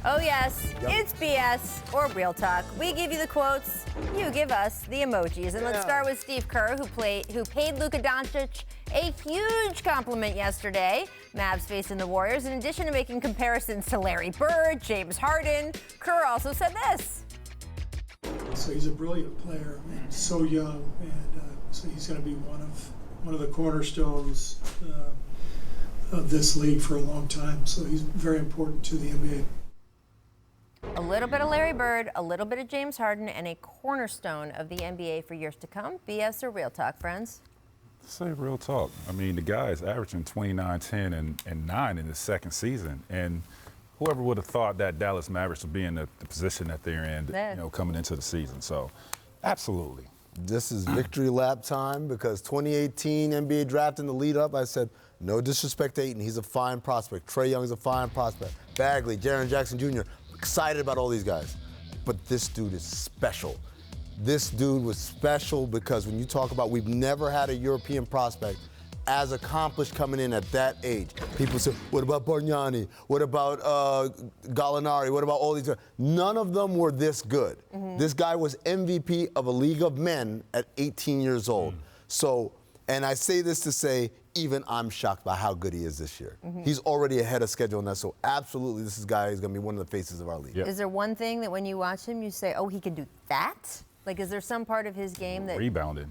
Oh, yes, It's BS or real talk. We give you the quotes, you give us the emojis. And let's start with Steve Kerr, who paid Luka Doncic a huge compliment yesterday. Mavs facing the Warriors. In addition to making comparisons to Larry Bird, James Harden, Kerr also said this. So he's a brilliant player and so young, and so he's going to be one of the cornerstones of this league for a long time. So he's very important to the NBA. A little bit of Larry Bird, a little bit of James Harden, and a cornerstone of the NBA for years to come. BS or real talk, friends? Say real talk. I mean, the guy is averaging 29, 10, and 9 in his second season. And whoever would have thought that Dallas Mavericks would be in the position that they're in, coming into the season. So, absolutely. This is victory lap time because 2018 NBA draft in the lead up, I said, no disrespect to Ayton. He's a fine prospect. Trae Young's a fine prospect. Bagley, Jaren Jackson Jr., excited about all these guys. But this dude is special. This dude was special because when you talk about we've never had a European prospect as accomplished coming in at that age. People say, what about Bargnani? What about Gallinari? What about all these guys? None of them were this good. Mm-hmm. This guy was MVP of a league of men at 18 years old. So, and I say this to say, even I'm shocked by how good he is this year. Mm-hmm. He's already ahead of schedule on that, so absolutely this guy is going to be one of the faces of our league. Yep. Is there one thing that when you watch him, you say, oh, he can do that? Like, is there some part of his game that... Rebounding.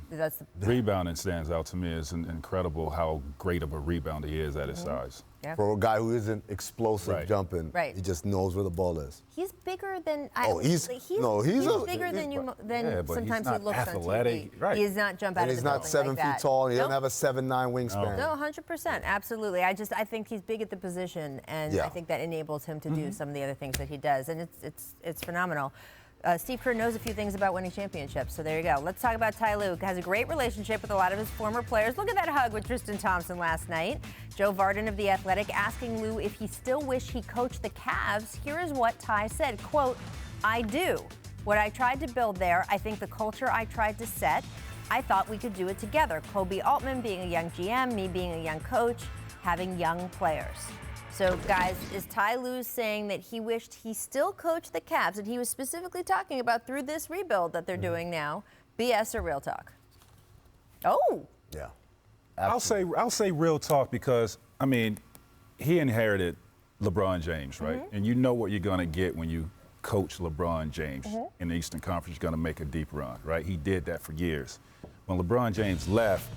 Rebounding stands out to me as incredible how great of a rebounder he is at his size. Yeah. For a guy who isn't explosive jumping, he just knows where the ball is. He's bigger than... he's bigger than sometimes he looks athletic. on TV. Right. He does not jump out of the building he's not 7 feet tall, and he doesn't have a 7'9" wingspan. No, 100%, absolutely. I think he's big at the position, and I think that enables him to do some of the other things that he does, and it's phenomenal. Steve Kerr knows a few things about winning championships, so there you go. Let's talk about Ty Lue. Has a great relationship with a lot of his former players. Look at that hug with Tristan Thompson last night. Joe Vardon of The Athletic asking Lue if he still wished he coached the Cavs. Here is what Ty said, quote, I do. What I tried to build there, I think the culture I tried to set, I thought we could do it together. Kobe Altman being a young GM, me being a young coach, having young players. So, guys, is Ty Lue saying that he wished he still coached the Cavs, and he was specifically talking about through this rebuild that they're doing now, BS or real talk? Oh. Yeah. Absolutely. I'll say real talk because, I mean, he inherited LeBron James, right? And you know what you're going to get when you coach LeBron James in the Eastern Conference. You're going to make a deep run, right? He did that for years. When LeBron James left,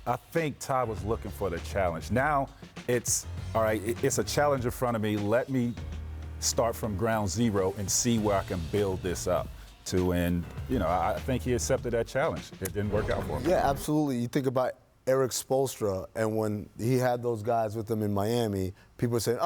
I think Ty was looking for the challenge. Now it's, all right, it's a challenge in front of me. Let me start from ground zero and see where I can build this up to. And, I think he accepted that challenge. It didn't work out for him. Yeah, absolutely. You think about Eric Spoelstra, and when he had those guys with him in Miami, people were saying,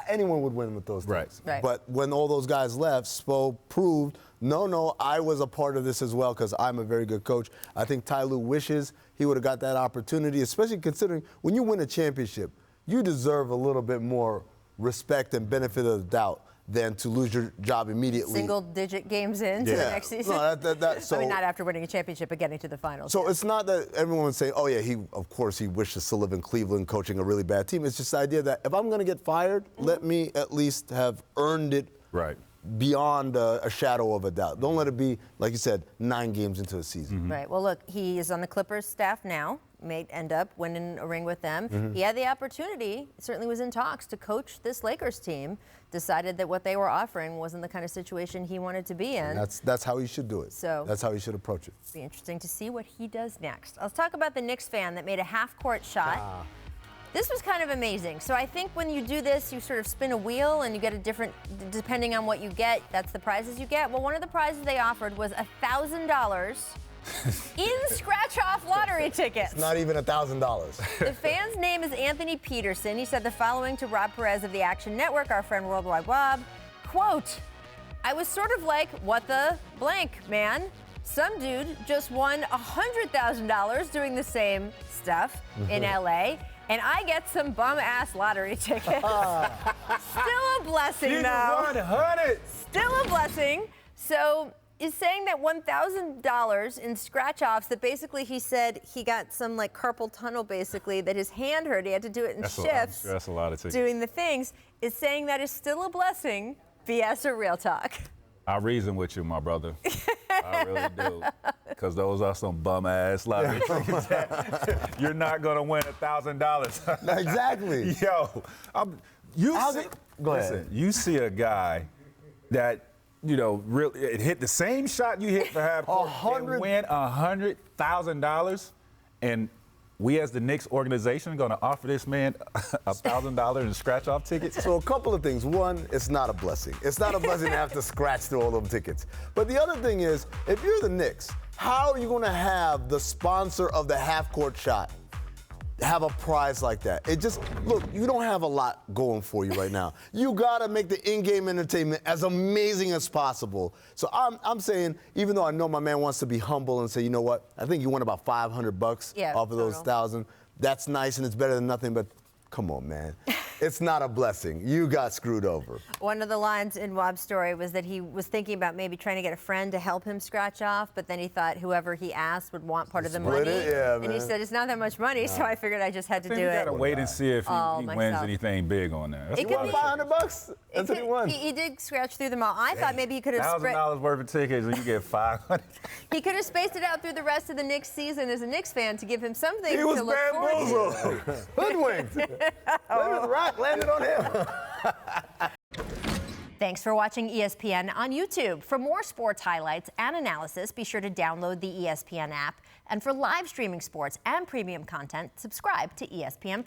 anyone would win with those guys. Right. But when all those guys left, Spo proved, no, I was a part of this as well because I'm a very good coach. I think Ty Lue wishes he would have got that opportunity, especially considering when you win a championship, you deserve a little bit more respect and benefit of the doubt than to lose your job immediately. Single-digit games into the next season? No, so, I mean, not after winning a championship, but getting to the finals. So it's not that everyone's saying, of course he wished to still live in Cleveland coaching a really bad team. It's just the idea that if I'm going to get fired, let me at least have earned it beyond a shadow of a doubt. Don't let it be, like you said, 9 games into a season. Right. Well, look, he is on the Clippers staff now. May end up winning a ring with them. He had the opportunity, certainly was in talks, to coach this Lakers team, decided that what they were offering wasn't the kind of situation he wanted to be in. And that's how he should do it. So that's how he should approach it. Be interesting to see what he does next. Let's talk about the Knicks fan that made a half-court shot. This was kind of amazing. So I think when you do this, you sort of spin a wheel and you get a different, depending on what you get, that's the prizes you get. Well, one of the prizes they offered was $1,000 in scratch-off lottery tickets. It's not even $1,000. The fan's name is Anthony Peterson. He said the following to Rob Perez of the Action Network, our friend Worldwide Bob, quote, I was sort of like, what the blank, man? Some dude just won $100,000 doing the same stuff in LA, and I get some bum-ass lottery tickets. Still a blessing, though. 100. Still a blessing. So is saying that $1,000 in scratch-offs that basically he said he got some like carpal tunnel basically that his hand hurt. He had to do it in shifts. That's a lot of tickets. Doing the things is saying that is still a blessing BS or real talk? I reason with you, my brother. I really do. Because those are some bum-ass lottery tickets that you're not going to win $1,000. Exactly. Yo, Go ahead. you see a guy that, really it hit the same shot you hit for half court and win $100,000, and we as the Knicks organization are going to offer this man $1,000 in scratch-off tickets? So a couple of things. One, it's not a blessing. It's not a blessing to have to scratch through all them tickets. But the other thing is, if you're the Knicks, how are you going to have the sponsor of the half-court shot have a prize like that? Look, you don't have a lot going for you right now. You got to make the in-game entertainment as amazing as possible. So I'm saying, even though I know my man wants to be humble and say, you know what, I think you won about $500 off of those 1,000. That's nice and it's better than nothing, but come on, man. It's not a blessing. You got screwed over. One of the lines in Wob's story was that he was thinking about maybe trying to get a friend to help him scratch off, but then he thought whoever he asked would want part of the money. Yeah, and he said, it's not that much money, so I figured I just had to do it. You got to wait and see if he wins anything big on that. It could be $500? That's what he won. He did scratch through them all. I thought maybe he could have $1,000 worth of tickets and you get $500. He could have spaced it out through the rest of the Knicks season as a Knicks fan to give him something He was to look forward bamboozled. Hoodwinked. The Rock landed on him. Thanks for watching ESPN on YouTube. For more sports highlights and analysis, be sure to download the ESPN app. And for live streaming sports and premium content, subscribe to ESPN+.